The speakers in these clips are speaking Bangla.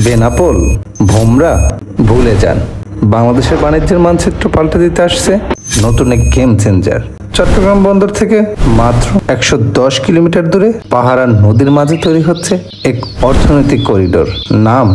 বেনাপোল, ভোমরা ভুলে যান। বাংলাদেশের বাণিজ্যের মানচিত্র পাল্টে দিতে আসছে নতুন এক গেম চেঞ্জার। চট্টগ্রাম বন্দর থেকে মাত্র 110 কিলোমিটার দূরে পাহাড় আর নদীর মাঝে তৈরি হচ্ছে এক অর্থনৈতিক করিডোর, নাম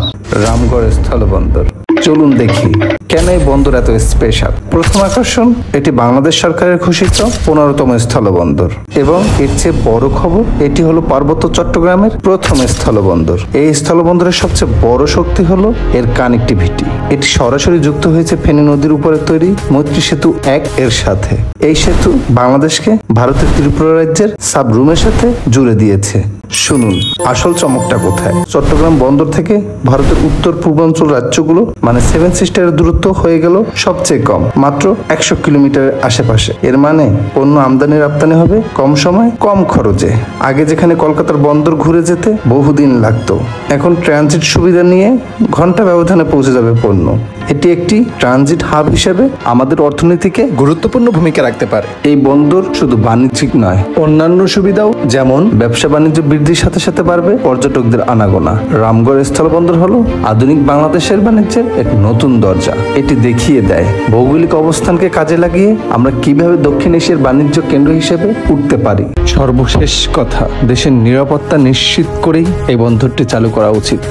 রামগড় স্থলবন্দর। চলুন দেখি কেন এই বন্দর এত স্পেশাল। প্রথম আকর্ষণ, এটি বাংলাদেশ সরকারের ঘোষিত 15তম স্থলবন্দর এবং এর চেয়ে বড় খবর, এটি হলো পার্বত্য চট্টগ্রামের প্রথম স্থলবন্দর। এই স্থলবন্দরের সবচেয়ে বড় শক্তি হলো এর কানেক্টিভিটি। এটি সরাসরি যুক্ত হয়েছে ফেনী নদীর উপরে তৈরি মৈত্রী সেতু 1 এর সাথে। এই সেতু বাংলাদেশকে ভারতের ত্রিপুরা রাজ্যের সাবরুমের সাথে জুড়ে দিয়েছে। শুনুন আসল চমকটা কোথায়। চট্টগ্রাম বন্দর থেকে ভারতের উত্তর পূর্বাঞ্চল রাজ্যগুলো মানে 7 সিস্টারের দূরত্ব হয়ে গেল সবচেয়ে কম, মাত্র 100 কিলোমিটারের আশেপাশে। এর মানে পণ্য আমদানি রপ্তানি হবে কম সময় কম খরচে। আগে যেখানে কলকাতার বন্দর ঘুরে যেতে বহুদিন লাগতো, এখন ট্রানজিট সুবিধা নিয়ে ঘন্টা ব্যবধানে পৌঁছে যাবে পণ্য। এটি একটি ট্রানজিট হাব হিসেবে আমাদের অর্থনীতিকে গুরুত্বপূর্ণ ভূমিকা রাখতে পারে। এই বন্দর শুধু বাণিজ্যিক নয়, অন্যান্য সুবিধাও যেমন ব্যবসা বাণিজ্য বৃদ্ধির সাথে সাথে বাড়বে পর্যটকদের আনাগোনা। রামগড় স্থলবন্দর হলো আধুনিক বাংলাদেশের বাণিজ্যের এক নতুন দরজা। এটি দেখিয়ে দেয় ভৌগোলিক অবস্থানকে কাজে লাগিয়ে আমরা কিভাবে দক্ষিণ এশিয়ার বাণিজ্য কেন্দ্র হিসেবে উঠতে পারি। সর্বশেষ কথা, দেশের নিরাপত্তা নিশ্চিত করেই এই বন্দরটি চালু করা উচিত।